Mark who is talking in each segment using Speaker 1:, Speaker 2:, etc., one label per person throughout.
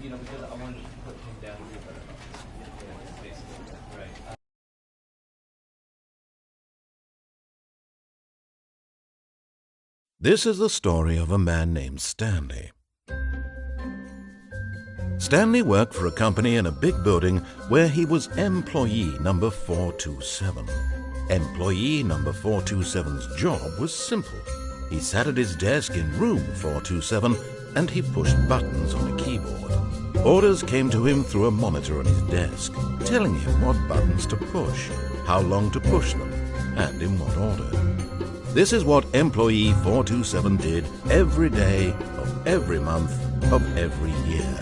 Speaker 1: You know, because I wanted to put him down a little bit. Yeah, basically, right.
Speaker 2: This is the story of a man named Stanley. Stanley worked for a company in a big building where he was employee number 427. Employee number 427's job was simple. He sat at his desk in room 427 and he pushed buttons on a keyboard. Orders came to him through a monitor on his desk, telling him what buttons to push, how long to push them, and in what order. This is what employee 427 did every day of every month of every year.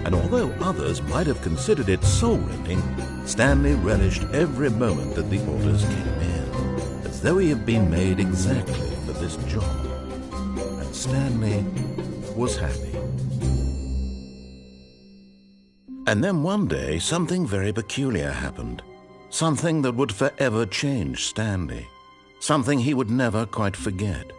Speaker 2: And although others might have considered it soul-rending, Stanley relished every moment that the orders came in, as though he had been made exactly for this job. And Stanley was happy. And then one day, something very peculiar happened. Something that would forever change Stanley. Something he would never quite forget.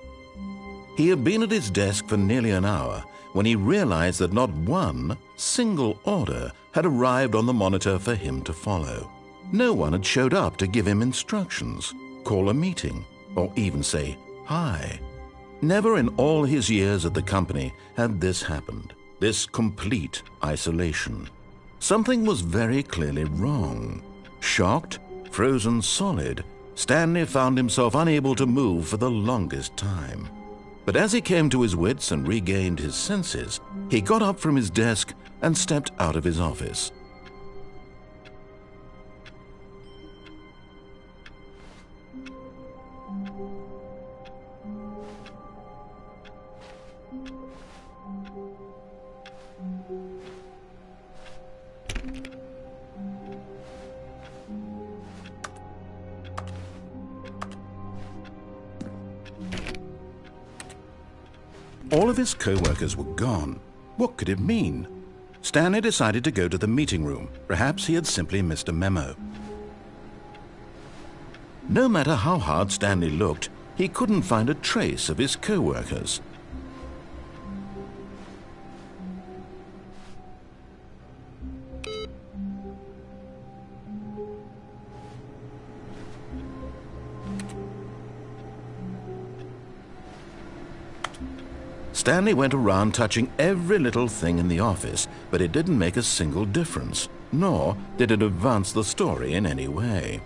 Speaker 2: He had been at his desk for nearly an hour when he realized that not one single order had arrived on the monitor for him to follow. No one had showed up to give him instructions, call a meeting, or even say hi. Never in all his years at the company had this happened, this complete isolation. Something was very clearly wrong. Shocked, frozen solid, Stanley found himself unable to move for the longest time. But as he came to his wits and regained his senses, he got up from his desk and stepped out of his office. All of his co-workers were gone. What could it mean? Stanley decided to go to the meeting room. Perhaps he had simply missed a memo. No matter how hard Stanley looked, he couldn't find a trace of his co-workers. Stanley went around touching every little thing in the office, but it didn't make a single difference, nor did it advance the story in any way.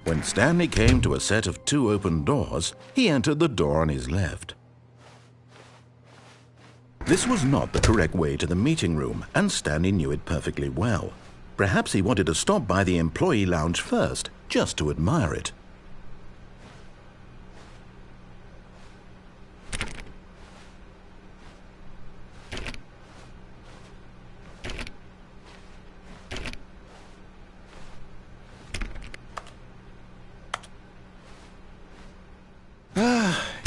Speaker 2: When Stanley came to a set of 2 open doors, he entered the door on his left. This was not the correct way to the meeting room, and Stanley knew it perfectly well. Perhaps he wanted to stop by the employee lounge first, just to admire it.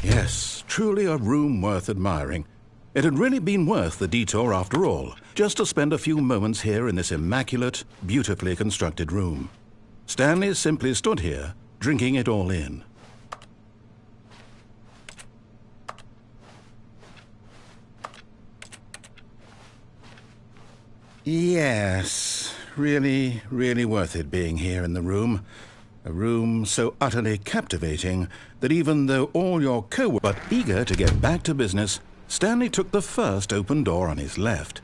Speaker 2: Yes, truly a room worth admiring. It had really been worth the detour after all, just to spend a few moments here in this immaculate, beautifully constructed room. Stanley simply stood here, drinking it all in. Yes, really, really worth it being here in the room. A room so utterly captivating that even though all your co-workers but eager to get back to business, Stanley took the first open door on his left.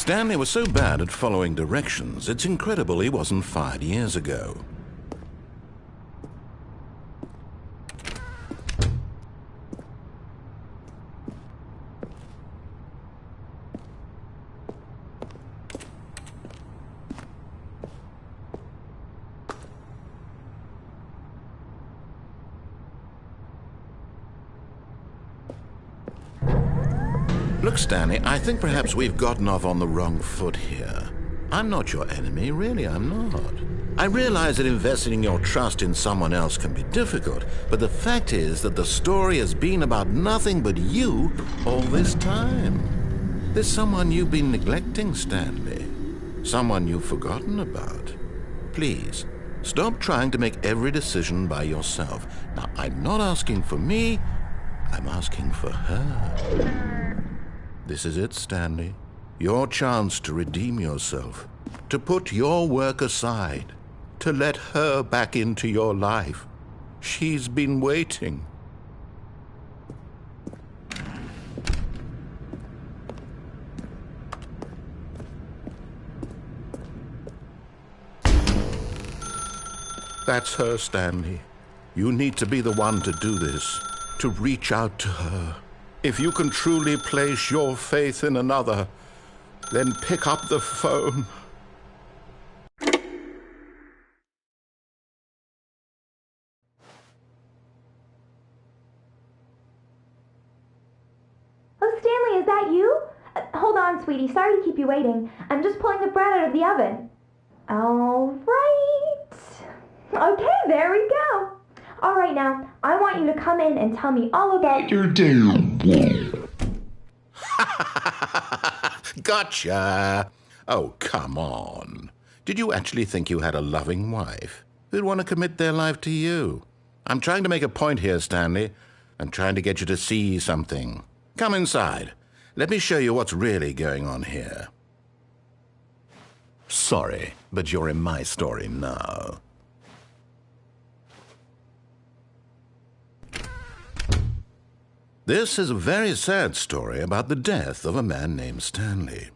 Speaker 2: Stanley was so bad at following directions, it's incredible he wasn't fired years ago. Look, Stanley, I think perhaps we've gotten off on the wrong foot here. I'm not your enemy, really, I'm not. I realize that investing your trust in someone else can be difficult, but the fact is that the story has been about nothing but you all this time. There's someone you've been neglecting, Stanley. Someone you've forgotten about. Please, stop trying to make every decision by yourself. Now, I'm not asking for me, I'm asking for her. This is it, Stanley. Your chance to redeem yourself, to put your work aside, to let her back into your life. She's been waiting. That's her, Stanley. You need to be the one to do this, to reach out to her. If you can truly place your faith in another, then pick up the phone.
Speaker 3: Oh, Stanley, is that you? Hold on, sweetie. Sorry to keep you waiting. I'm just pulling the bread out of the oven. All right. Okay, there we go. All right, now, I want you to come in and tell me all about your day.
Speaker 2: Gotcha! Oh, come on. Did you actually think you had a loving wife who'd want to commit their life to you? I'm trying to make a point here, Stanley. I'm trying to get you to see something. Come inside. Let me show you what's really going on here. Sorry, but you're in my story now. This is a very sad story about the death of a man named Stanley.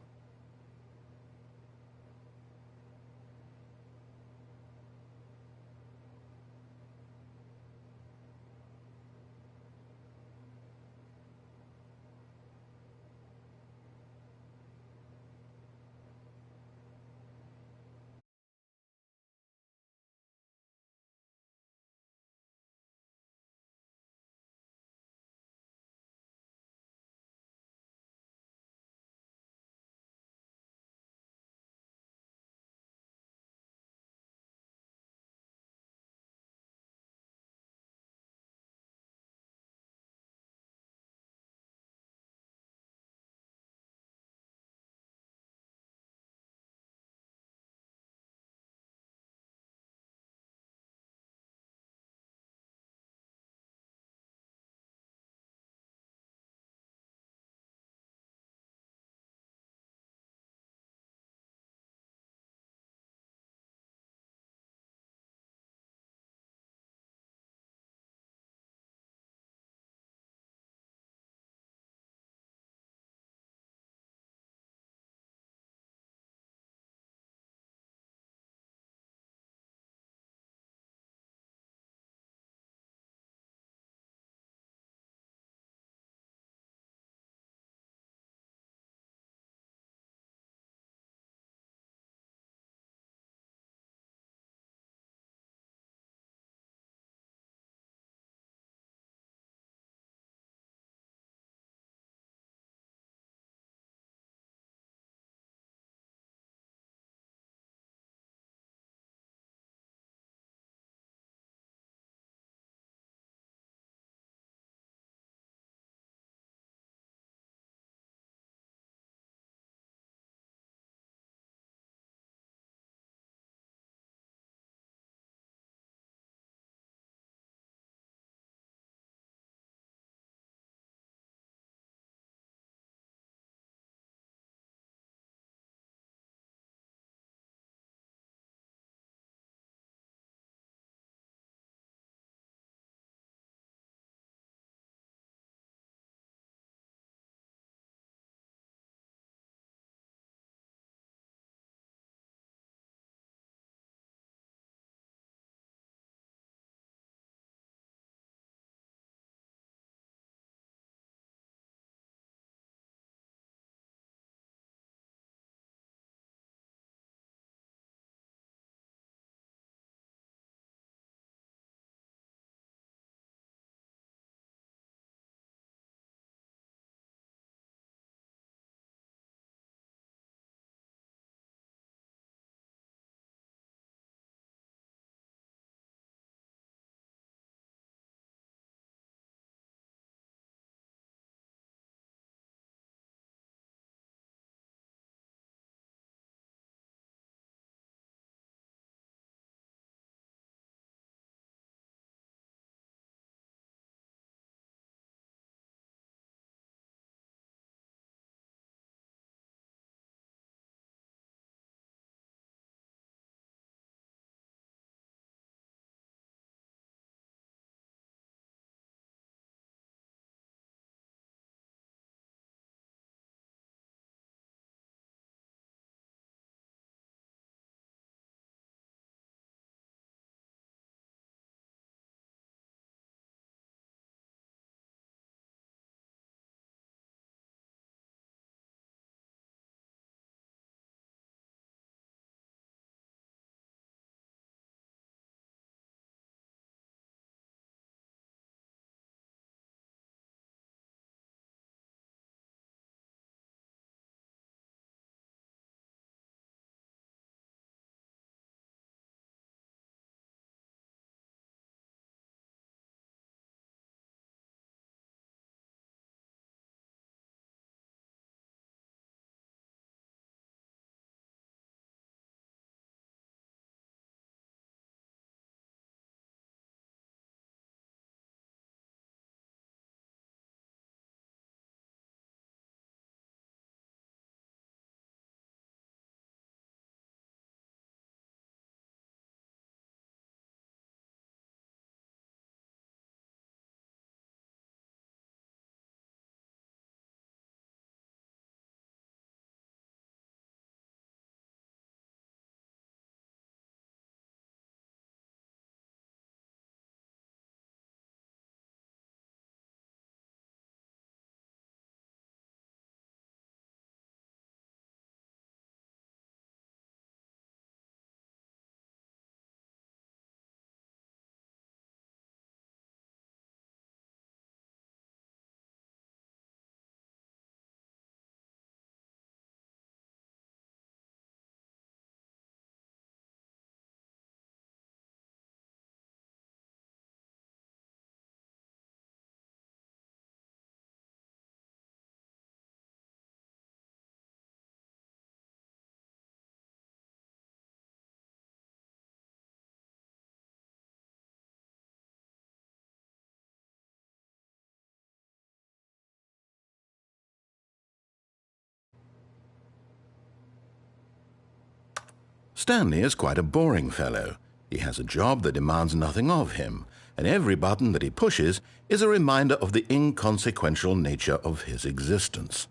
Speaker 2: Stanley is quite a boring fellow. He has a job that demands nothing of him, and every button that he pushes is a reminder of the inconsequential nature of his existence.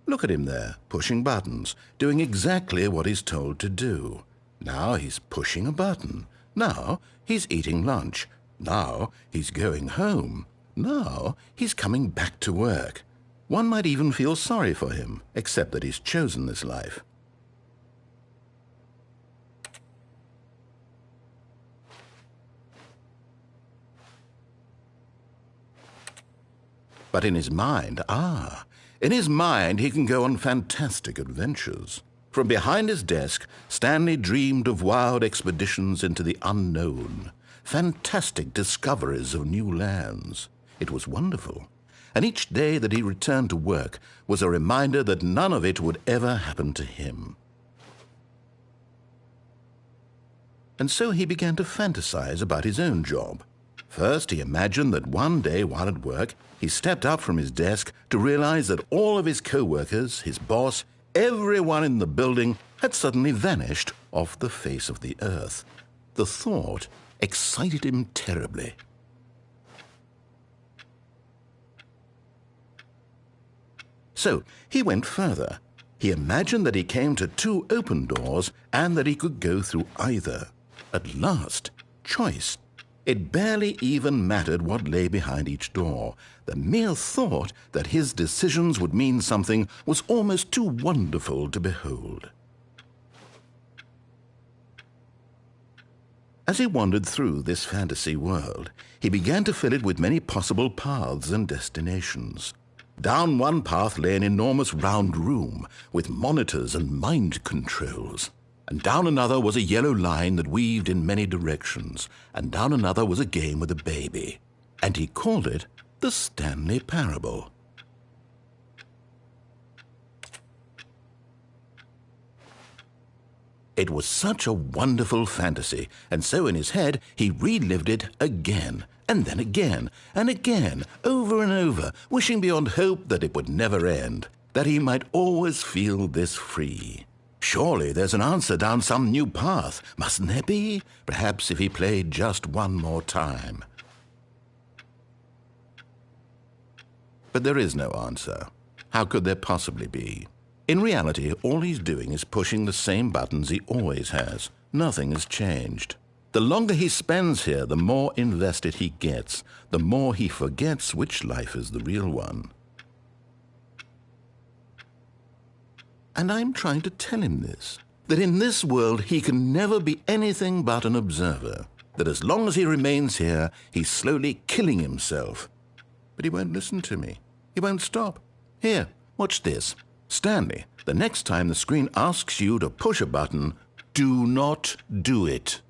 Speaker 2: Look at him there, pushing buttons, doing exactly what he's told to do. Now he's pushing a button. Now he's eating lunch. Now he's going home. Now he's coming back to work. One might even feel sorry for him, except that he's chosen this life. But in his mind, in his mind he can go on fantastic adventures. From behind his desk, Stanley dreamed of wild expeditions into the unknown, fantastic discoveries of new lands. It was wonderful, and each day that he returned to work was a reminder that none of it would ever happen to him. And so he began to fantasize about his own job. First, he imagined that one day while at work, he stepped up from his desk to realize that all of his co-workers, his boss, everyone in the building had suddenly vanished off the face of the earth. The thought excited him terribly. So he went further. He imagined that he came to 2 open doors and that he could go through either. At last, choice. It barely even mattered what lay behind each door. The mere thought that his decisions would mean something was almost too wonderful to behold. As he wandered through this fantasy world, he began to fill it with many possible paths and destinations. Down one path lay an enormous round room with monitors and mind controls. And down another was a yellow line that weaved in many directions, and down another was a game with a baby. And he called it the Stanley Parable. It was such a wonderful fantasy, and so in his head he relived it again, and then again, and again, over and over, wishing beyond hope that it would never end, that he might always feel this free. Surely there's an answer down some new path, mustn't there be? Perhaps if he played just one more time. But there is no answer. How could there possibly be? In reality, all he's doing is pushing the same buttons he always has. Nothing has changed. The longer he spends here, the more invested he gets, the more he forgets which life is the real one. And I'm trying to tell him this, that in this world he can never be anything but an observer, that as long as he remains here, he's slowly killing himself. But he won't listen to me. He won't stop. Here, watch this. Stanley, the next time the screen asks you to push a button, do not do it.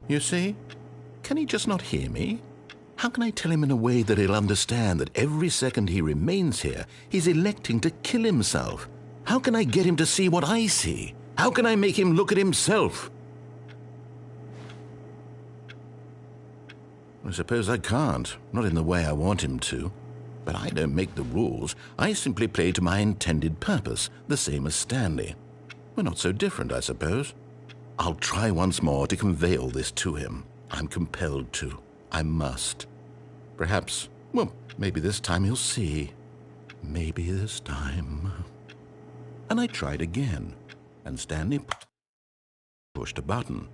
Speaker 2: You see? Can he just not hear me? How can I tell him in a way that he'll understand that every second he remains here, he's electing to kill himself? How can I get him to see what I see? How can I make him look at himself? I suppose I can't, not in the way I want him to. But I don't make the rules. I simply play to my intended purpose, the same as Stanley. We're not so different, I suppose. I'll try once more to convey all this to him. I'm compelled to. I must. Perhaps, well, maybe this time he'll see. Maybe this time. And I tried again, and Stanley pushed a button.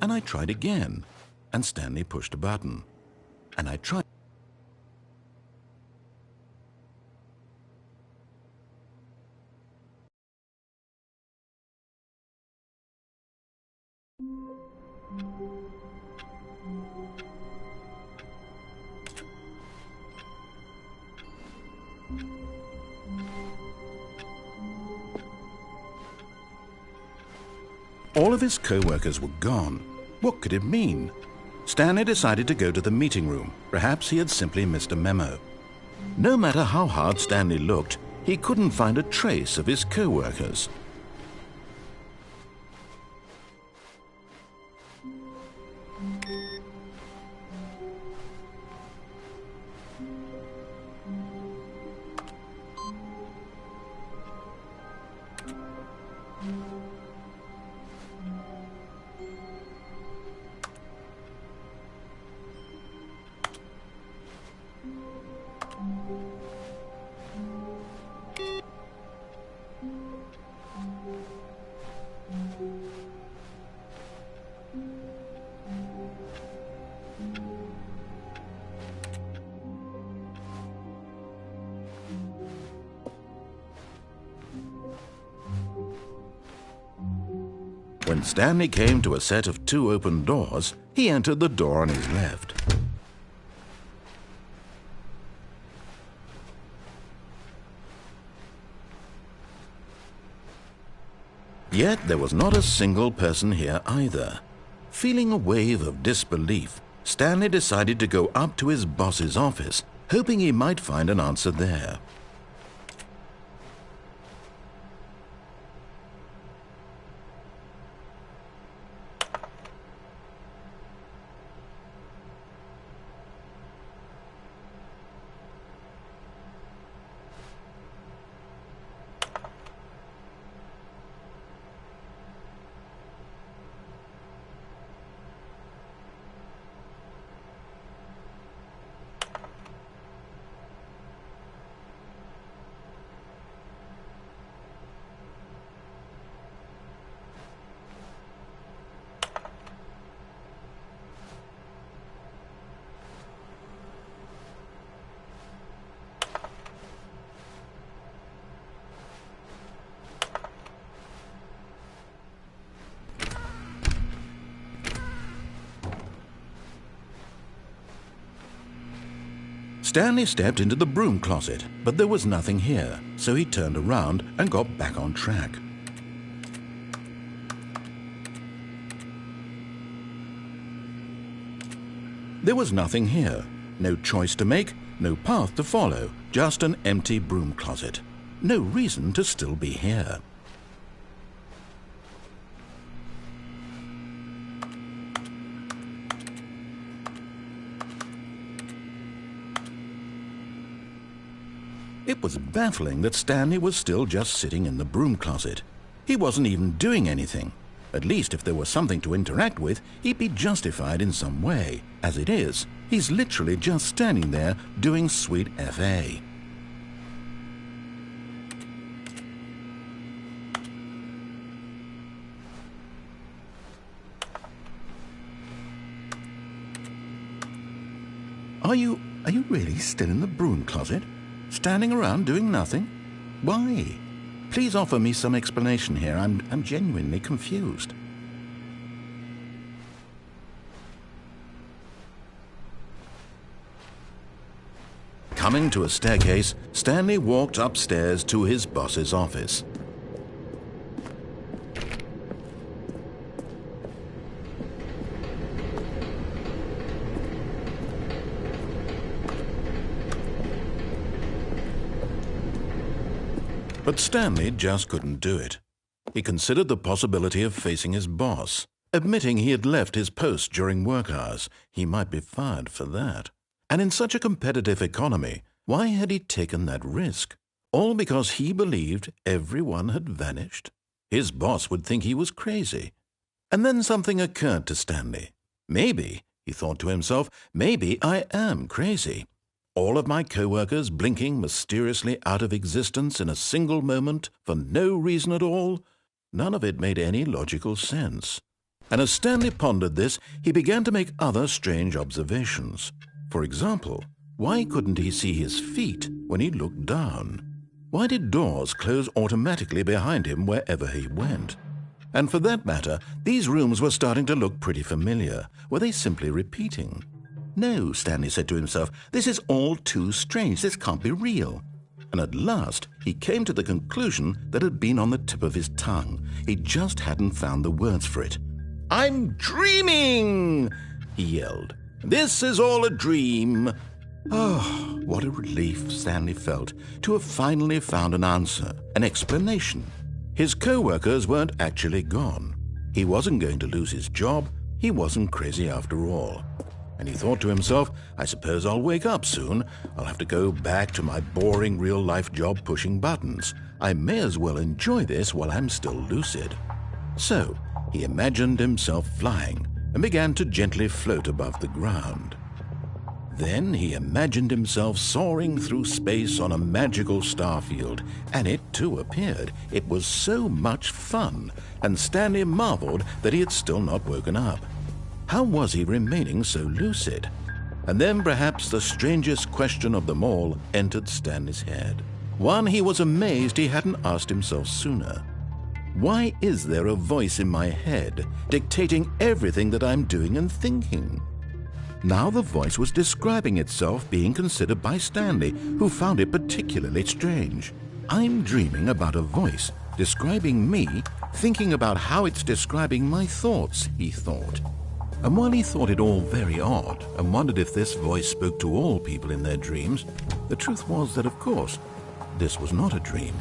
Speaker 2: And I tried again, and Stanley pushed a button. And I tried. All of his co-workers were gone. What could it mean? Stanley decided to go to the meeting room. Perhaps he had simply missed a memo. No matter how hard Stanley looked, he couldn't find a trace of his co-workers. When Stanley came to a set of 2 open doors, he entered the door on his left. Yet there was not a single person here either. Feeling a wave of disbelief, Stanley decided to go up to his boss's office, hoping he might find an answer there. Stanley stepped into the broom closet, but there was nothing here, so he turned around and got back on track. There was nothing here, no choice to make, no path to follow, just an empty broom closet. No reason to still be here. It was baffling that Stanley was still just sitting in the broom closet. He wasn't even doing anything. At least if there was something to interact with, he'd be justified in some way. As it is, he's literally just standing there doing sweet FA. Are you really still in the broom closet? Standing around doing nothing? Why? Please offer me some explanation here. I'm genuinely confused. Coming to a staircase, Stanley walked upstairs to his boss's office. But Stanley just couldn't do it. He considered the possibility of facing his boss. Admitting he had left his post during work hours, he might be fired for that. And in such a competitive economy, why had he taken that risk? All because he believed everyone had vanished? His boss would think he was crazy. And then something occurred to Stanley. Maybe, he thought to himself, maybe I am crazy. All of my co-workers blinking mysteriously out of existence in a single moment for no reason at all? None of it made any logical sense. And as Stanley pondered this, he began to make other strange observations. For example, why couldn't he see his feet when he looked down? Why did doors close automatically behind him wherever he went? And for that matter, these rooms were starting to look pretty familiar. Were they simply repeating? No, Stanley said to himself, this is all too strange. This can't be real. And at last, he came to the conclusion that had been on the tip of his tongue. He just hadn't found the words for it. I'm dreaming, he yelled. This is all a dream. Oh, what a relief Stanley felt to have finally found an answer, an explanation. His co-workers weren't actually gone. He wasn't going to lose his job. He wasn't crazy after all. And he thought to himself, I suppose I'll wake up soon. I'll have to go back to my boring real-life job pushing buttons. I may as well enjoy this while I'm still lucid. So he imagined himself flying and began to gently float above the ground. Then he imagined himself soaring through space on a magical starfield, and it too appeared. It was so much fun, and Stanley marveled that he had still not woken up. How was he remaining so lucid? And then perhaps the strangest question of them all entered Stanley's head. One he was amazed he hadn't asked himself sooner. Why is there a voice in my head dictating everything that I'm doing and thinking? Now the voice was describing itself being considered by Stanley, who found it particularly strange. I'm dreaming about a voice describing me, thinking about how it's describing my thoughts, he thought. And while he thought it all very odd and wondered if this voice spoke to all people in their dreams, the truth was that, of course, this was not a dream.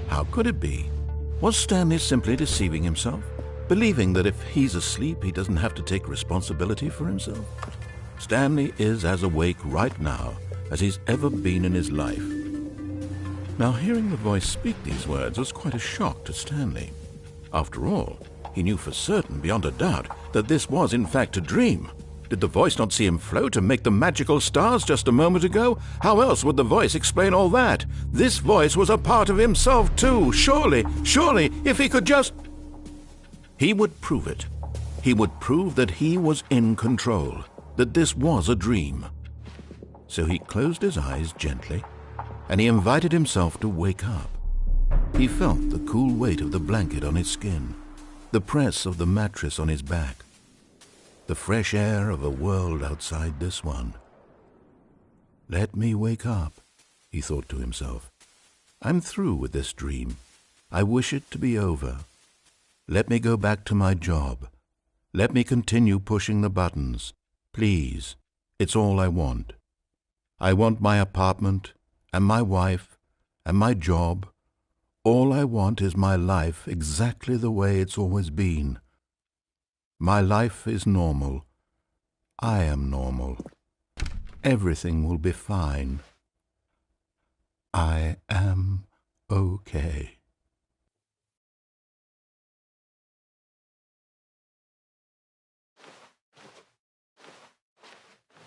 Speaker 2: How could it be? Was Stanley simply deceiving himself, believing that if he's asleep he doesn't have to take responsibility for himself? Stanley is as awake right now as he's ever been in his life. Now, hearing the voice speak these words was quite a shock to Stanley. After all, he knew for certain, beyond a doubt, that this was in fact a dream. Did the voice not see him float and make the magical stars just a moment ago? How else would the voice explain all that? This voice was a part of himself too. Surely, if he could just... He would prove it. He would prove that he was in control, that this was a dream. So he closed his eyes gently, and he invited himself to wake up. He felt the cool weight of the blanket on his skin, the press of the mattress on his back, the fresh air of a world outside this one. Let me wake up, he thought to himself. I'm through with this dream. I wish it to be over. Let me go back to my job. Let me continue pushing the buttons. Please, it's all I want. I want my apartment and my wife and my job. All I want is my life exactly the way it's always been. My life is normal. I am normal. Everything will be fine. I am okay.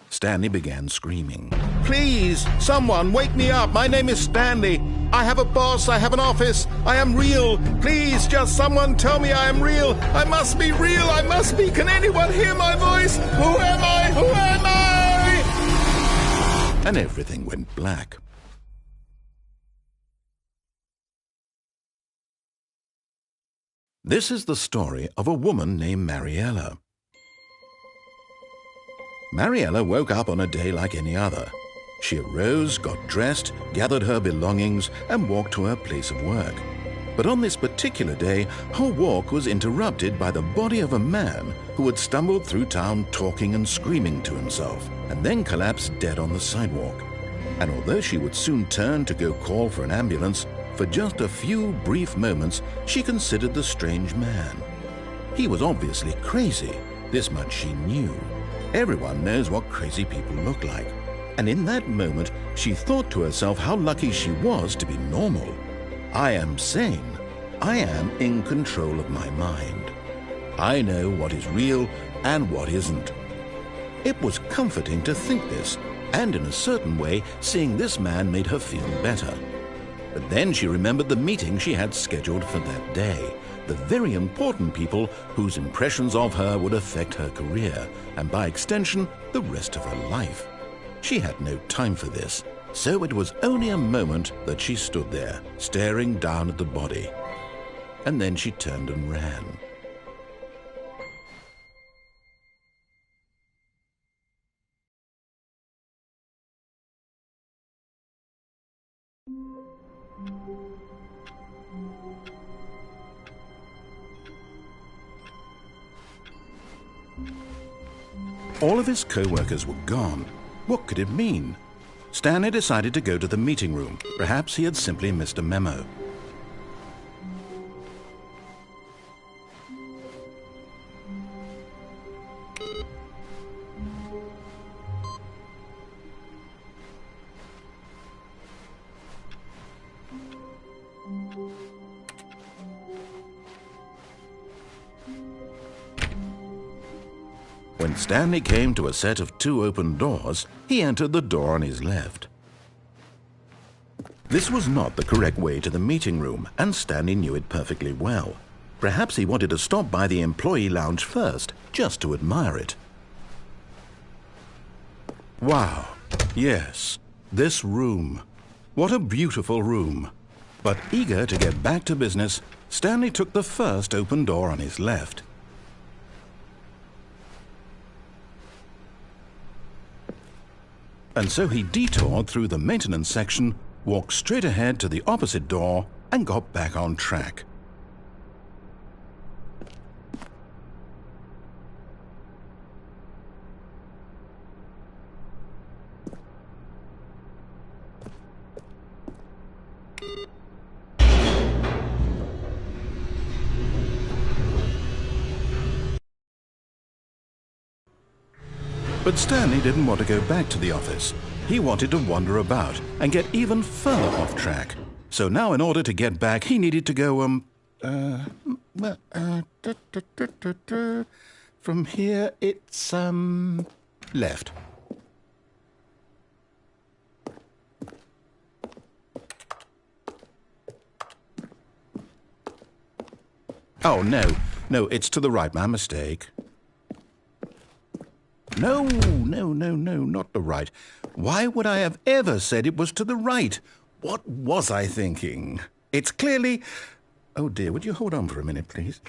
Speaker 2: Stanley began screaming. Please, someone, wake me up. My name is Stanley. I have a boss. I have an office. I am real. Please, just someone tell me I am real. I must be real. I must be. Can anyone hear my voice? Who am I? Who am I? And everything went black. This is the story of a woman named Mariella. Mariella woke up on a day like any other. She arose, got dressed, gathered her belongings, and walked to her place of work. But on this particular day, her walk was interrupted by the body of a man who had stumbled through town talking and screaming to himself, and then collapsed dead on the sidewalk. And although she would soon turn to go call for an ambulance, for just a few brief moments she considered the strange man. He was obviously crazy, this much she knew. Everyone knows what crazy people look like. And in that moment, she thought to herself how lucky she was to be normal. I am sane. I am in control of my mind. I know what is real and what isn't. It was comforting to think this, and in a certain way, seeing this man made her feel better. But then she remembered the meeting she had scheduled for that day. The very important people whose impressions of her would affect her career, and by extension, the rest of her life. She had no time for this, so it was only a moment that she stood there, staring down at the body. And then she turned and ran. All of his co-workers were gone. What could it mean? Stanley decided to go to the meeting room. Perhaps he had simply missed a memo. When Stanley came to a set of 2 open doors, he entered the door on his left. This was not the correct way to the meeting room, and Stanley knew it perfectly well. Perhaps he wanted to stop by the employee lounge first, just to admire it. Wow, yes, this room. What a beautiful room. But eager to get back to business, Stanley took the first open door on his left. And so he detoured through the maintenance section, walked straight ahead to the opposite door, and got back on track. But Stanley didn't want to go back to the office. He wanted to wander about and get even further off track. So now in order to get back, he needed to go, from here it's, left. Oh, no, it's to the right, my mistake. No, not the right. Why would I have ever said it was to the right? What was I thinking? It's clearly... Oh dear, would you hold on for a minute, please?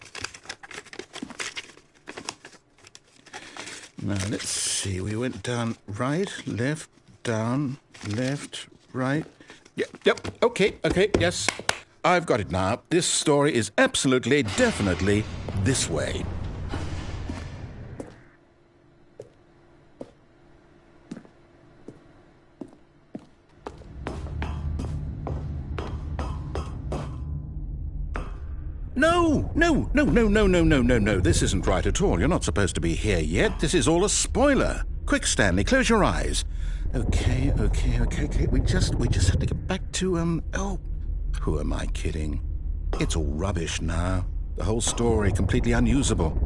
Speaker 2: Now, let's see. We went down right, left, down, left, right. Yep, okay, yes. I've got it now. This story is absolutely, definitely this way. No. This isn't right at all. You're not supposed to be here yet. This is all a spoiler. Quick, Stanley, close your eyes. Okay. We just have to get back to, oh, who am I kidding? It's all rubbish now. The whole story completely unusable.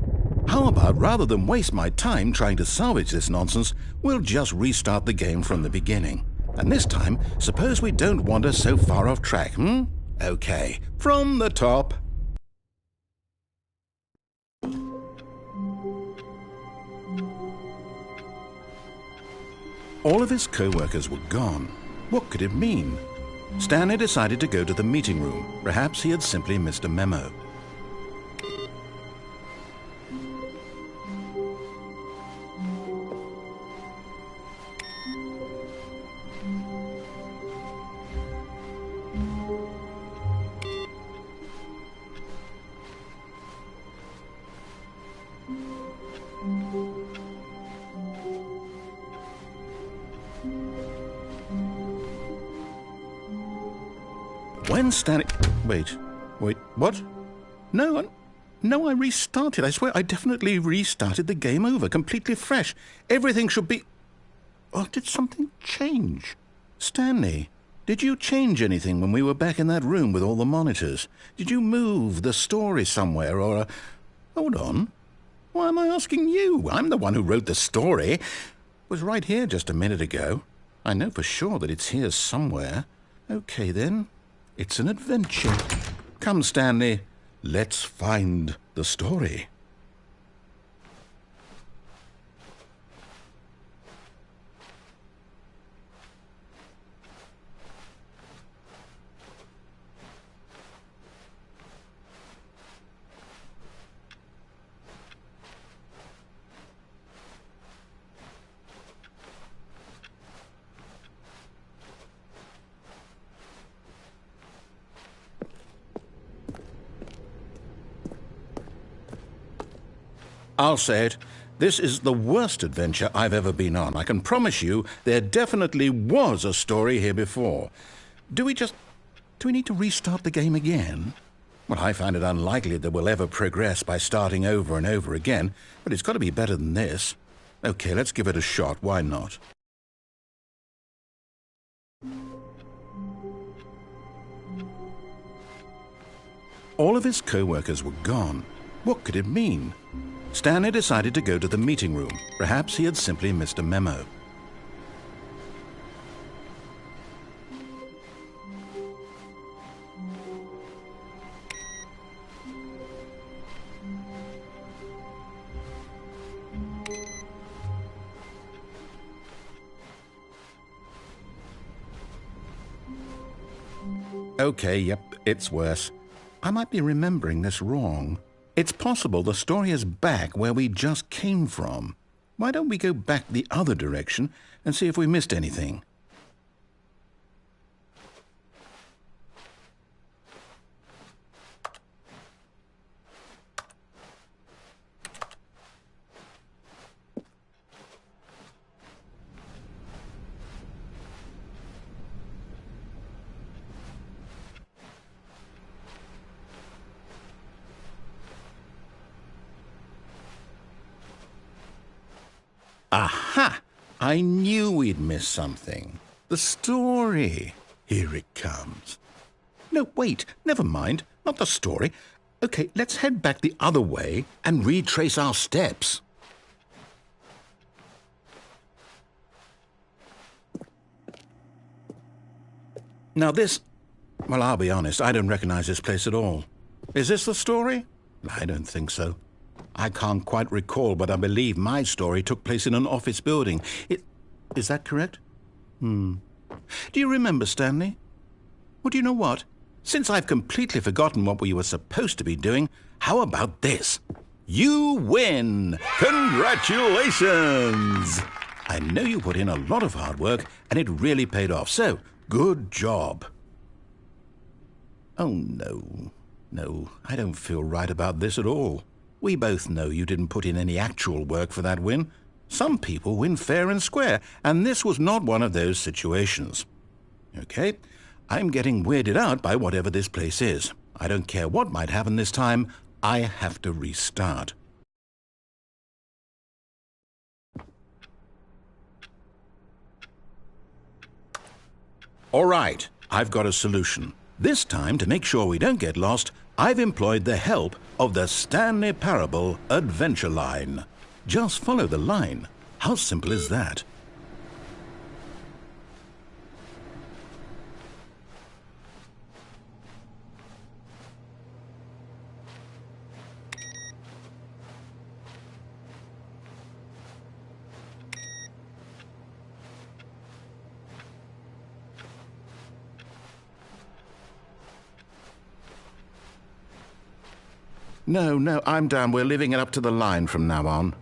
Speaker 2: How about, rather than waste my time trying to salvage this nonsense, we'll just restart the game from the beginning. And this time, suppose we don't wander so far off track, Okay, from the top. All of his co-workers were gone. What could it mean? Stanley decided to go to the meeting room. Perhaps he had simply missed a memo. When Stanley... Wait, what? No, I restarted. I swear I definitely restarted the game over, completely fresh. Everything should be... Oh, did something change? Stanley, did you change anything when we were back in that room with all the monitors? Did you move the story somewhere or... Hold on. Why am I asking you? I'm the one who wrote the story. It was right here just a minute ago. I know for sure that it's here somewhere. Okay, then. It's an adventure. Come, Stanley. Let's find the story. I'll say it. This is the worst adventure I've ever been on. I can promise you there definitely was a story here before. Do we need to restart the game again? Well, I find it unlikely that we'll ever progress by starting over and over again, but it's got to be better than this. Okay, let's give it a shot. Why not? All of his co-workers were gone. What could it mean? Stanley decided to go to the meeting room. Perhaps he had simply missed a memo. Okay, yep, it's worse. I might be remembering this wrong. It's possible the story is back where we just came from. Why don't we go back the other direction and see if we missed anything? Aha! I knew we'd missed something. The story. Here it comes. No, wait, never mind. Not the story. Okay, let's head back the other way and retrace our steps. Now this... Well, I'll be honest, I don't recognize this place at all. Is this the story? I don't think so. I can't quite recall, but I believe my story took place in an office building. Is that correct? Do you remember, Stanley? Well, do you know what? Since I've completely forgotten what we were supposed to be doing, how about this? You win! Congratulations! I know you put in a lot of hard work, and it really paid off, so good job. Oh, no. No, I don't feel right about this at all. We both know you didn't put in any actual work for that win. Some people win fair and square, and this was not one of those situations. Okay, I'm getting weirded out by whatever this place is. I don't care what might happen this time. I have to restart. All right, I've got a solution. This time, to make sure we don't get lost, I've employed the help of the Stanley Parable Adventure Line. Just follow the line. How simple is that? No, I'm down. We're leaving it up to the line from now on.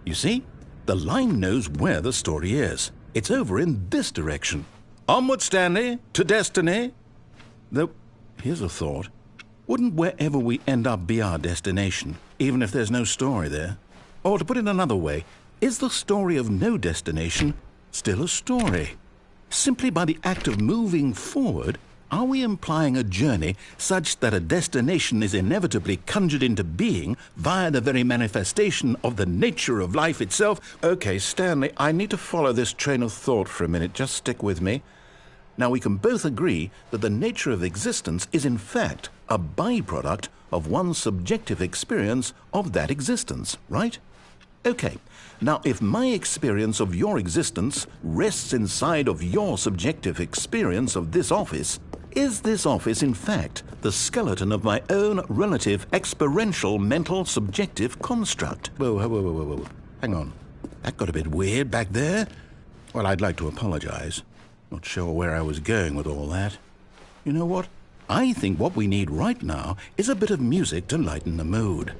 Speaker 2: You see? The line knows where the story is. It's over in this direction. Onward, Stanley, to destiny. Though, here's a thought. Wouldn't wherever we end up be our destination, even if there's no story there? Or to put it another way, is the story of no destination still a story? Simply by the act of moving forward, are we implying a journey such that a destination is inevitably conjured into being via the very manifestation of the nature of life itself? Okay, Stanley, I need to follow this train of thought for a minute. Just stick with me. Now, we can both agree that the nature of existence is in fact a byproduct of one's subjective experience of that existence, right? Okay, now if my experience of your existence rests inside of your subjective experience of this office, is this office in fact the skeleton of my own relative experiential mental subjective construct? Whoa. Hang on. That got a bit weird back there. Well, I'd like to apologize. Not sure where I was going with all that. You know what? I think what we need right now is a bit of music to lighten the mood.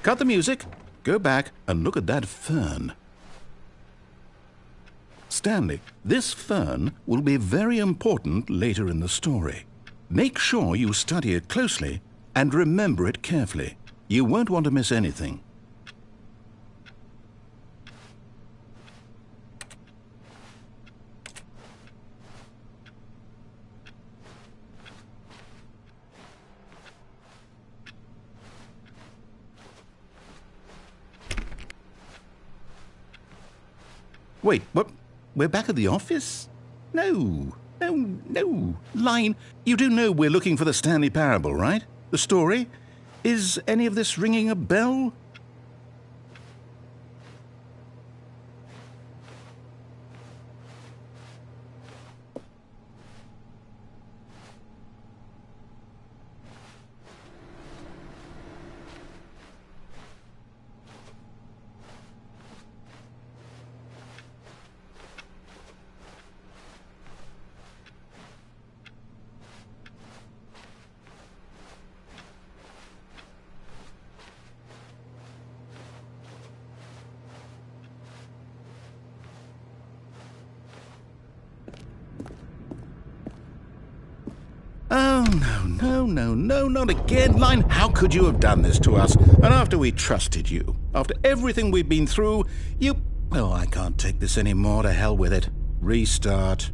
Speaker 2: cut the music, go back and look at that fern. Stanley, this fern will be very important later in the story. Make sure you study it closely and remember it carefully. You won't want to miss anything. Wait, what? We're back at the office? No. Line, you do know we're looking for the Stanley Parable, right? The story? Is any of this ringing a bell? Oh, no, not again, Line. How could you have done this to us? And after we trusted you, after everything we've been through, you... Oh, I can't take this anymore. To hell with it. Restart.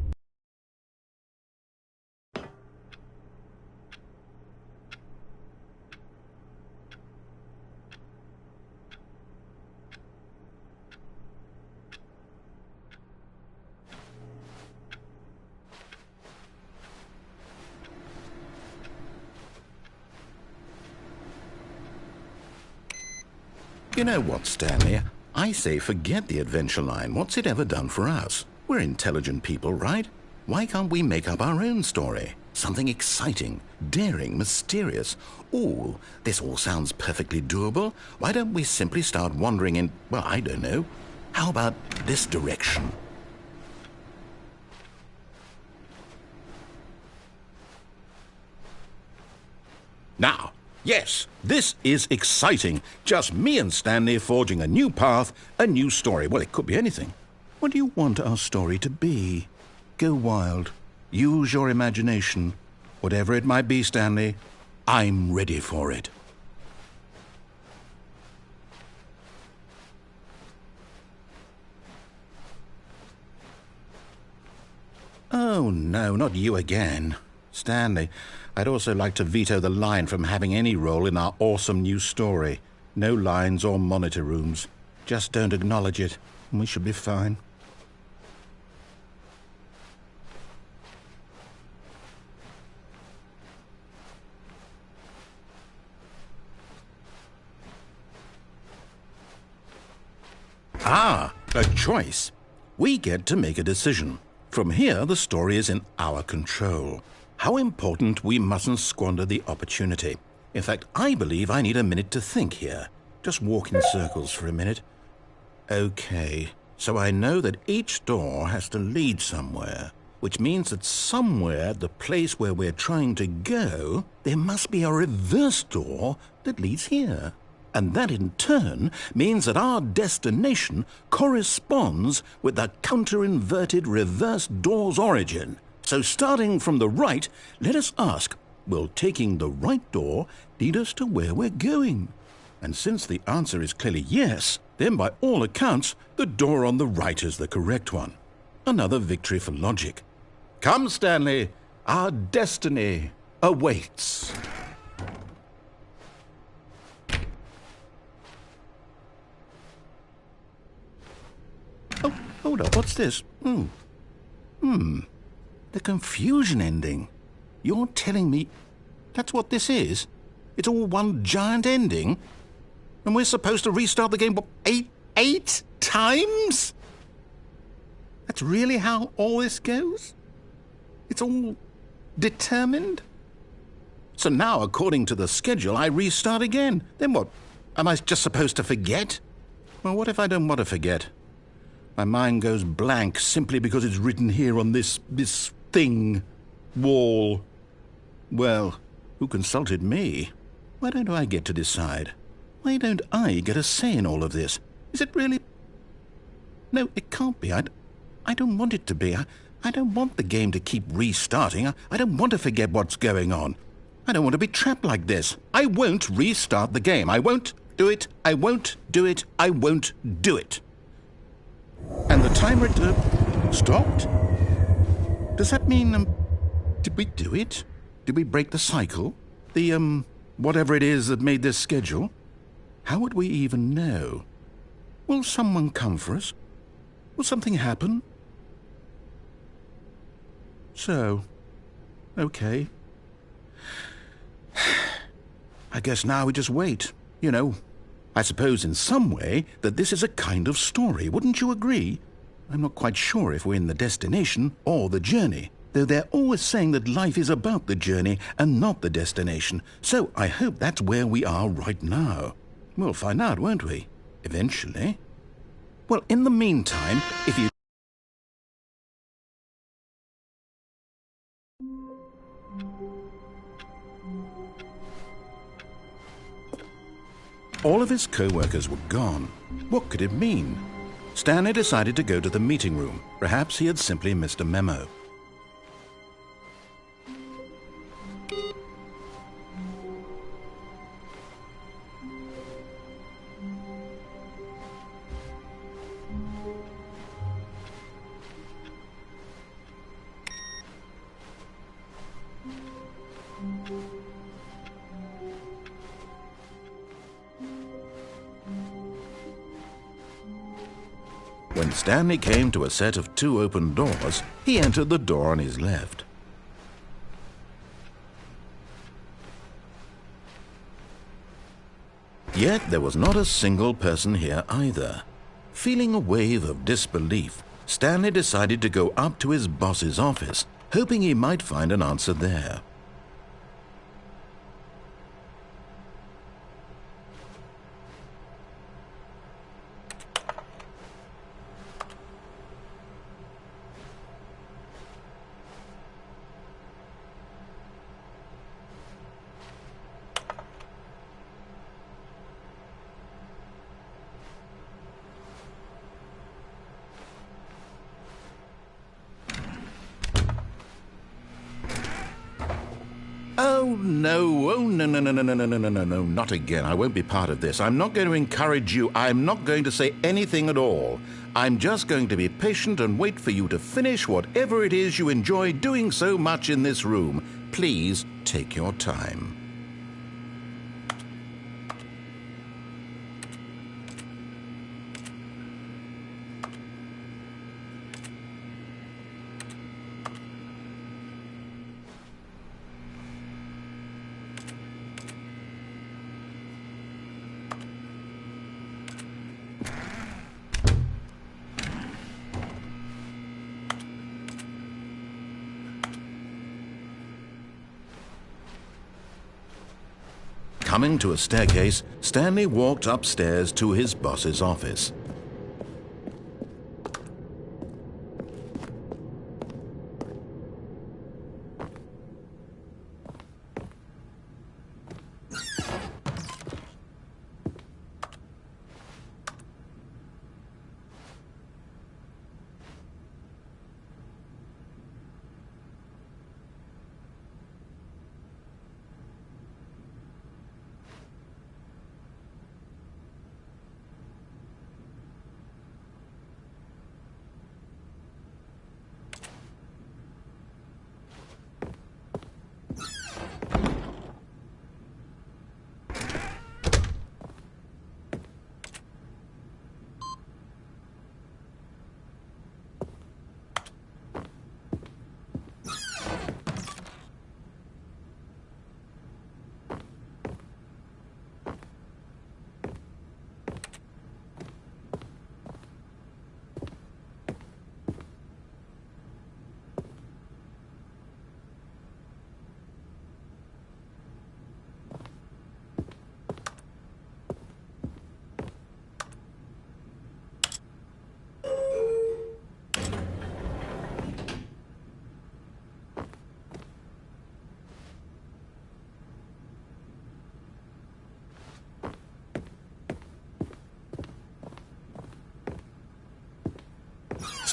Speaker 2: You know what, Stanley? I say forget the adventure line. What's it ever done for us? We're intelligent people, right? Why can't we make up our own story? Something exciting, daring, mysterious. Ooh, this all sounds perfectly doable. Why don't we simply start wandering in, well, I don't know. How about this direction? Now, yes, this is exciting. Just me and Stanley forging a new path, a new story. Well, it could be anything. What do you want our story to be? Go wild. Use your imagination. Whatever it might be, Stanley, I'm ready for it. Oh, no, not you again. Stanley, I'd also like to veto the line from having any role in our awesome new story. No lines or monitor rooms. Just don't acknowledge it, and we should be fine. Ah, a choice. We get to make a decision. From here, the story is in our control. How important we mustn't squander the opportunity. In fact, I believe I need a minute to think here. Just walk in circles for a minute. Okay, so I know that each door has to lead somewhere, which means that somewhere at the place where we're trying to go, there must be a reverse door that leads here. And that in turn means that our destination corresponds with the counter-inverted reverse door's origin. So starting from the right, let us ask, will taking the right door lead us to where we're going? And since the answer is clearly yes, then by all accounts, the door on the right is the correct one. Another victory for logic. Come, Stanley, our destiny awaits. Oh, hold up, what's this? The confusion ending. You're telling me that's what this is? It's all one giant ending? And we're supposed to restart the game, what, eight times? That's really how all this goes? It's all determined? So now, according to the schedule, I restart again. Then what? Am I just supposed to forget? Well, what if I don't want to forget? My mind goes blank simply because it's written here on this thing, wall. Well, who consulted me? Why don't I get to decide? Why don't I get a say in all of this? Is it really... No, it can't be. I don't want it to be. I don't want the game to keep restarting. I don't want to forget what's going on. I don't want to be trapped like this. I won't restart the game. I won't do it. I won't do it. I won't do it. And the timer stopped? Does that mean, did we do it? Did we break the cycle? The, whatever it is that made this schedule? How would we even know? Will someone come for us? Will something happen? So, okay. I guess now we just wait. You know, I suppose in some way that this is a kind of story, wouldn't you agree? I'm not quite sure if we're in the destination or the journey, though they're always saying that life is about the journey and not the destination, so I hope that's where we are right now. We'll find out, won't we? Eventually. Well, in the meantime, if you... All of his co-workers were gone. What could it mean? Stanley decided to go to the meeting room. Perhaps he had simply missed a memo. When Stanley came to a set of 2 open doors, he entered the door on his left. Yet there was not a single person here either. Feeling a wave of disbelief, Stanley decided to go up to his boss's office, hoping he might find an answer there. Oh, no. Oh, no, no, no, no, no, no, no, no, no, no, not again. I won't be part of this. I'm not going to encourage you. I'm not going to say anything at all. I'm just going to be patient and wait for you to finish whatever it is you enjoy doing so much in this room. Please take your time. Coming to a staircase, Stanley walked upstairs to his boss's office.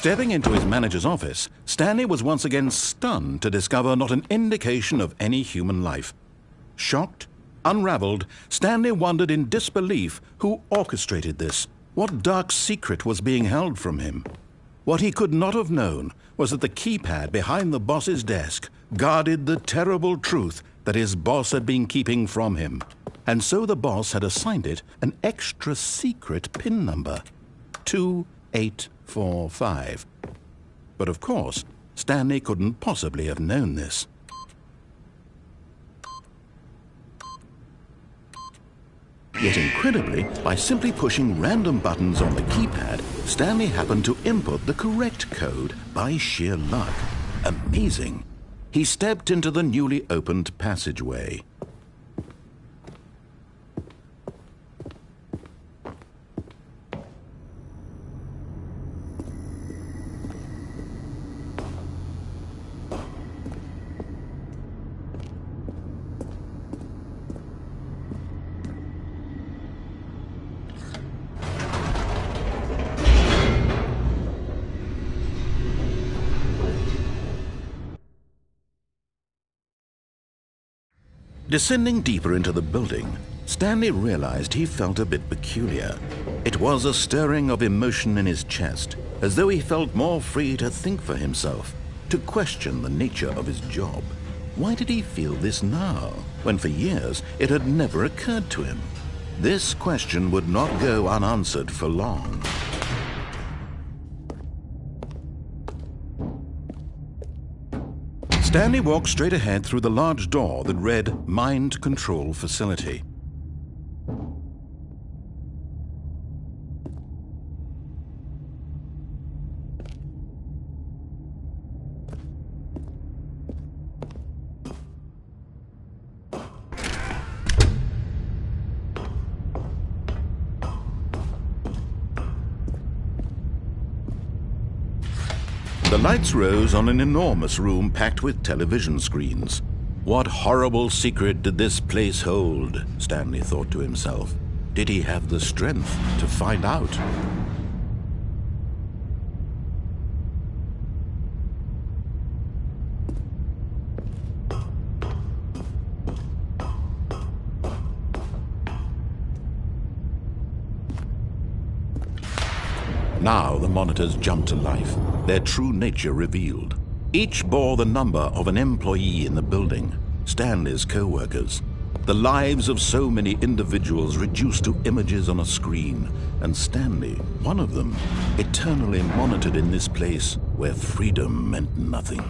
Speaker 2: Stepping into his manager's office, Stanley was once again stunned to discover not an indication of any human life. Shocked, unraveled, Stanley wondered in disbelief who orchestrated this. What dark secret was being held from him? What he could not have known was that the keypad behind the boss's desk guarded the terrible truth that his boss had been keeping from him. And so the boss had assigned it an extra secret PIN number, 2845. But of course, Stanley couldn't possibly have known this. Yet incredibly, by simply pushing random buttons on the keypad, Stanley happened to input the correct code by sheer luck. Amazing. He stepped into the newly opened passageway. Descending deeper into the building, Stanley realized he felt a bit peculiar. It was a stirring of emotion in his chest, as though he felt more free to think for himself, to question the nature of his job. Why did he feel this now, when for years it had never occurred to him? This question would not go unanswered for long. Stanley walked straight ahead through the large door that read Mind Control Facility. The lights rose on an enormous room packed with television screens. What horrible secret did this place hold? Stanley thought to himself. Did he have the strength to find out? Now the monitors jumped to life, their true nature revealed. Each bore the number of an employee in the building, Stanley's co-workers. The lives of so many individuals reduced to images on a screen, and Stanley, one of them, eternally monitored in this place where freedom meant nothing.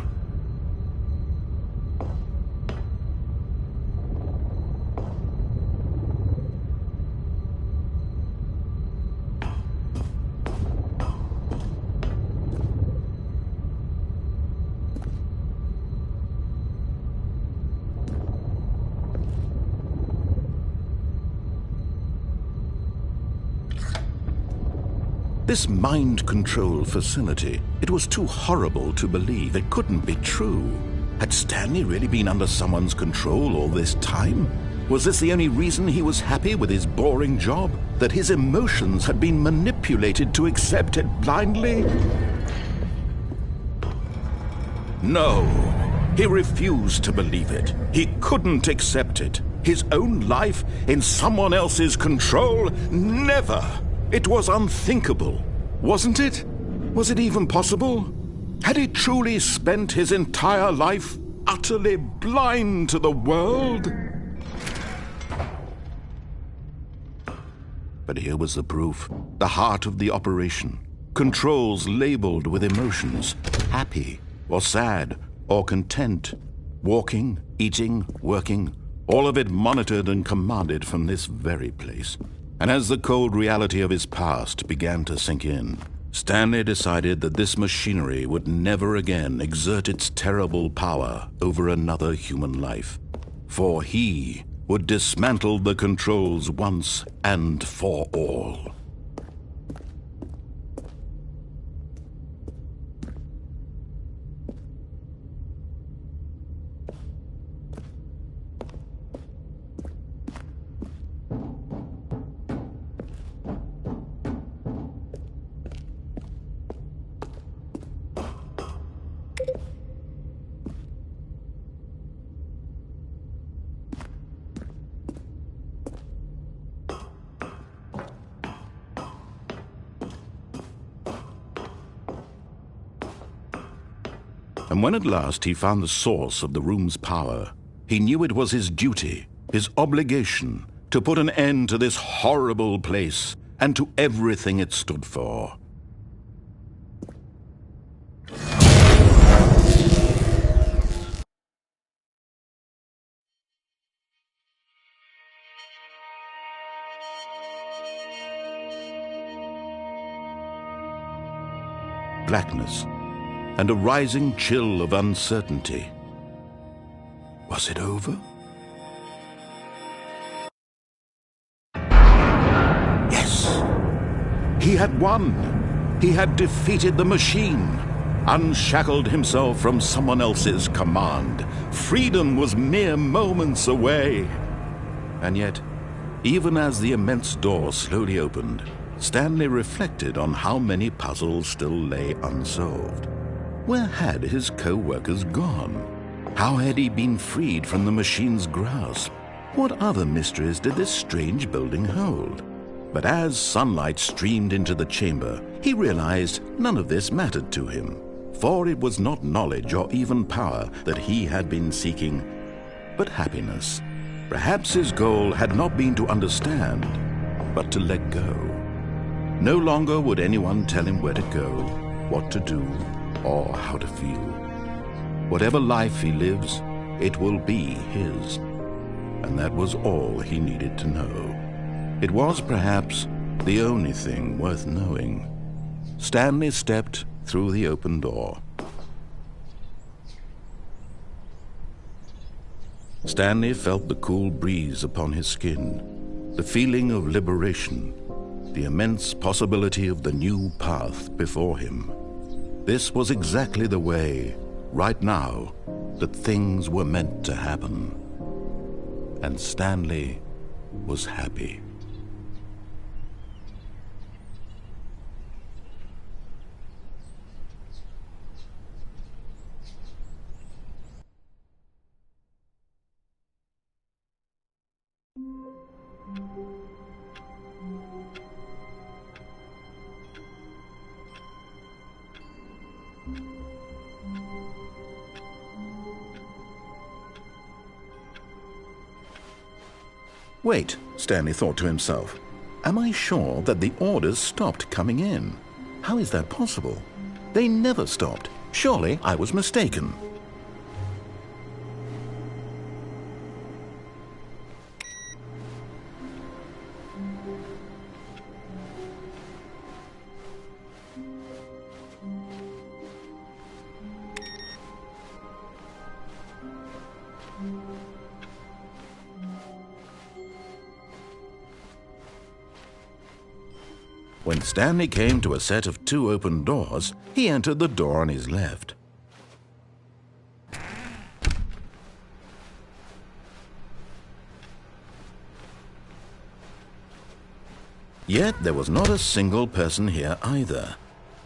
Speaker 2: This mind control facility, it was too horrible to believe. It couldn't be true. Had Stanley really been under someone's control all this time? Was this the only reason he was happy with his boring job? That his emotions had been manipulated to accept it blindly? No, he refused to believe it. He couldn't accept it. His own life in someone else's control? Never! It was unthinkable, wasn't it? Was it even possible? Had he truly spent his entire life utterly blind to the world? But here was the proof, the heart of the operation. Controls labeled with emotions, happy or sad or content. Walking, eating, working, all of it monitored and commanded from this very place. And as the cold reality of his past began to sink in, Stanley decided that this machinery would never again exert its terrible power over another human life. For he would dismantle the controls once and for all. And when at last he found the source of the room's power, he knew it was his duty, his obligation, to put an end to this horrible place and to everything it stood for. Blackness and a rising chill of uncertainty. Was it over? Yes! He had won! He had defeated the machine, unshackled himself from someone else's command. Freedom was mere moments away. And yet, even as the immense door slowly opened, Stanley reflected on how many puzzles still lay unsolved. Where had his co-workers gone? How had he been freed from the machine's grasp? What other mysteries did this strange building hold? But as sunlight streamed into the chamber, he realized none of this mattered to him, for it was not knowledge or even power that he had been seeking, but happiness. Perhaps his goal had not been to understand, but to let go. No longer would anyone tell him where to go, what to do, or how to feel. Whatever life he lives, it will be his. And that was all he needed to know. It was perhaps the only thing worth knowing. Stanley stepped through the open door. Stanley felt the cool breeze upon his skin, the feeling of liberation, the immense possibility of the new path before him. This was exactly the way, right now, that things were meant to happen. And Stanley was happy. Wait, Stanley thought to himself. Am I sure that the orders stopped coming in? How is that possible? They never stopped. Surely I was mistaken. When Stanley came to a set of 2 open doors, he entered the door on his left. Yet there was not a single person here either.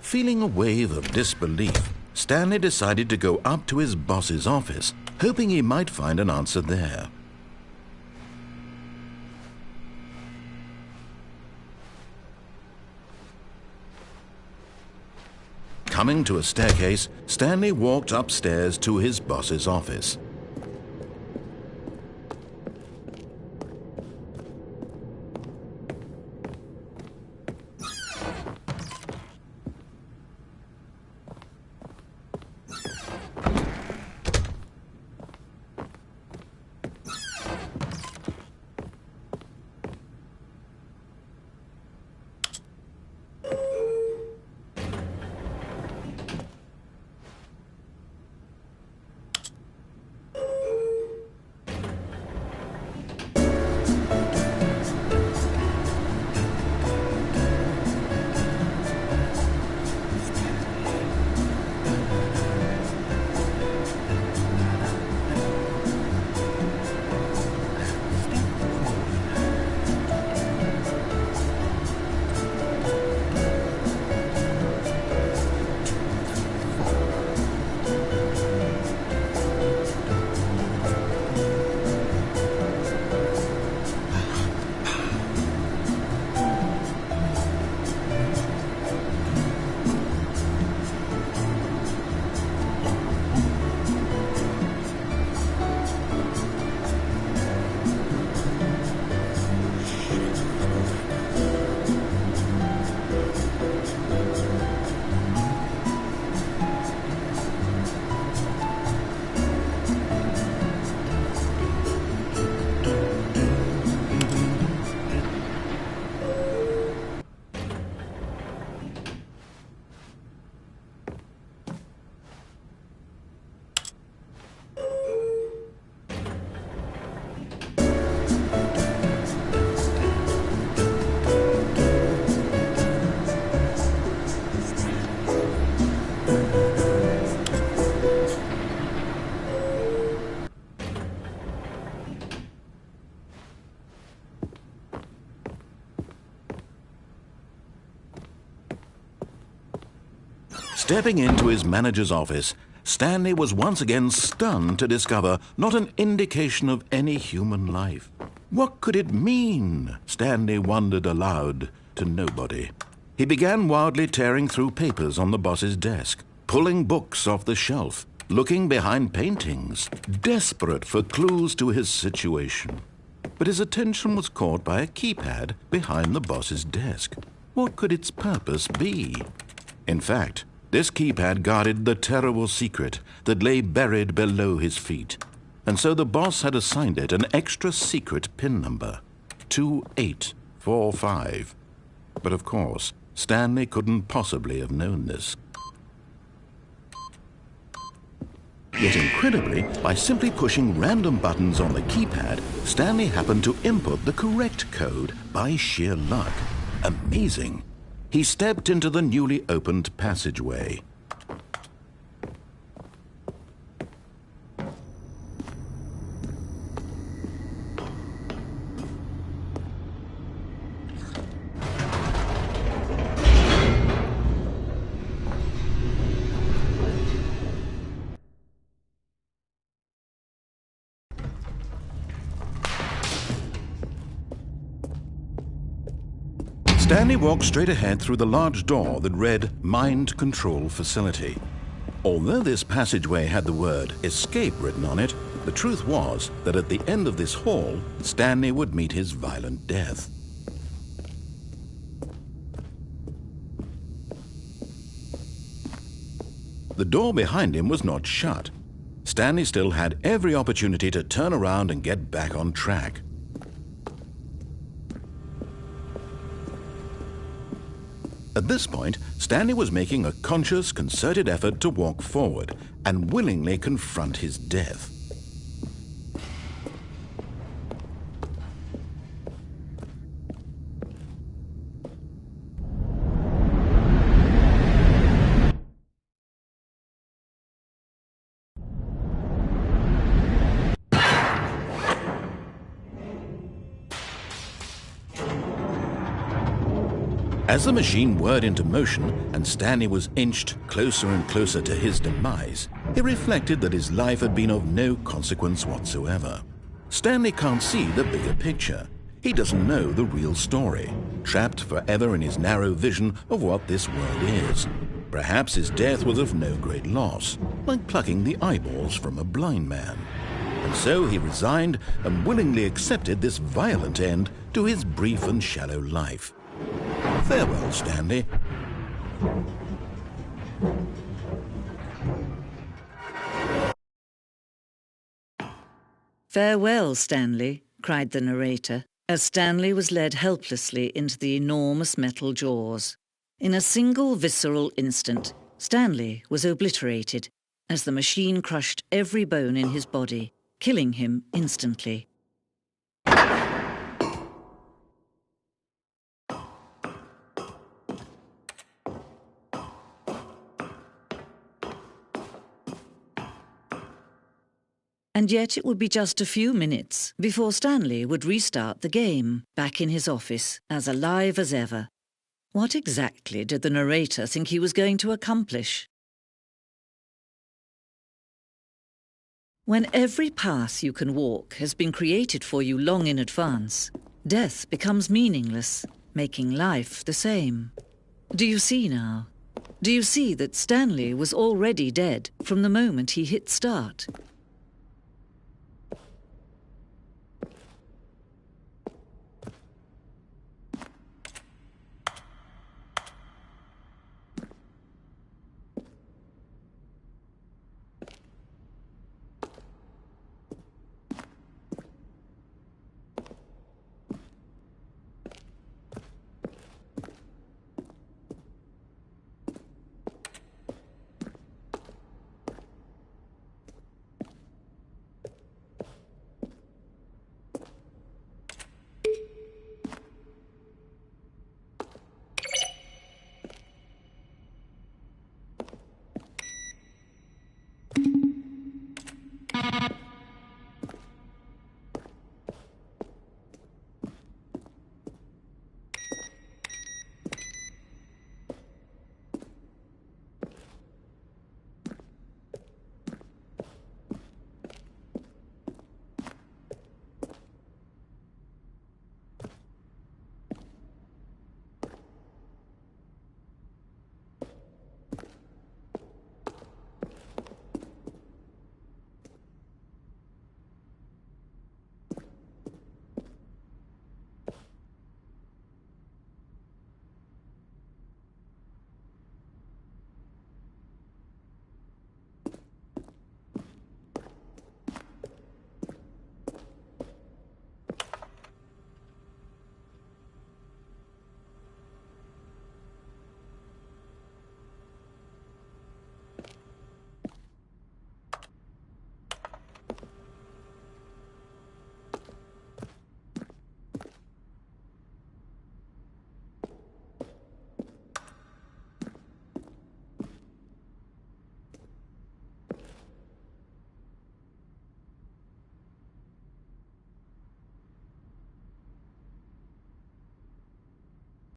Speaker 2: Feeling a wave of disbelief, Stanley decided to go up to his boss's office, hoping he might find an answer there. Coming to a staircase, Stanley walked upstairs to his boss's office. Stepping into his manager's office, Stanley was once again stunned to discover not an indication of any human life. What could it mean? Stanley wondered aloud to nobody. He began wildly tearing through papers on the boss's desk, pulling books off the shelf, looking behind paintings, desperate for clues to his situation. But his attention was caught by a keypad behind the boss's desk. What could its purpose be? In fact, this keypad guarded the terrible secret that lay buried below his feet. And so the boss had assigned it an extra secret PIN number, 2845. But of course, Stanley couldn't possibly have known this. Yet incredibly, by simply pushing random buttons on the keypad, Stanley happened to input the correct code by sheer luck. Amazing. He stepped into the newly opened passageway. Stanley walked straight ahead through the large door that read Mind Control Facility. Although this passageway had the word Escape written on it, the truth was that at the end of this hall, Stanley would meet his violent death. The door behind him was not shut. Stanley still had every opportunity to turn around and get back on track. At this point, Stanley was making a conscious, concerted effort to walk forward and willingly confront his death. As the machine whirred into motion and Stanley was inched closer and closer to his demise, he reflected that his life had been of no consequence whatsoever. Stanley can't see the bigger picture. He doesn't know the real story, trapped forever in his narrow vision of what this world is. Perhaps his death was of no great loss, like plucking the eyeballs from a blind man. And so he resigned and willingly accepted this violent end to his brief and shallow life. Farewell, Stanley.
Speaker 4: Farewell, Stanley, cried the narrator, as Stanley was led helplessly into the enormous metal jaws. In a single visceral instant, Stanley was obliterated as the machine crushed every bone in his body, killing him instantly. And yet it would be just a few minutes before Stanley would restart the game, back in his office, as alive as ever. What exactly did the narrator think he was going to accomplish? When every path you can walk has been created for you long in advance, death becomes meaningless, making life the same. Do you see now? Do you see that Stanley was already dead from the moment he hit start?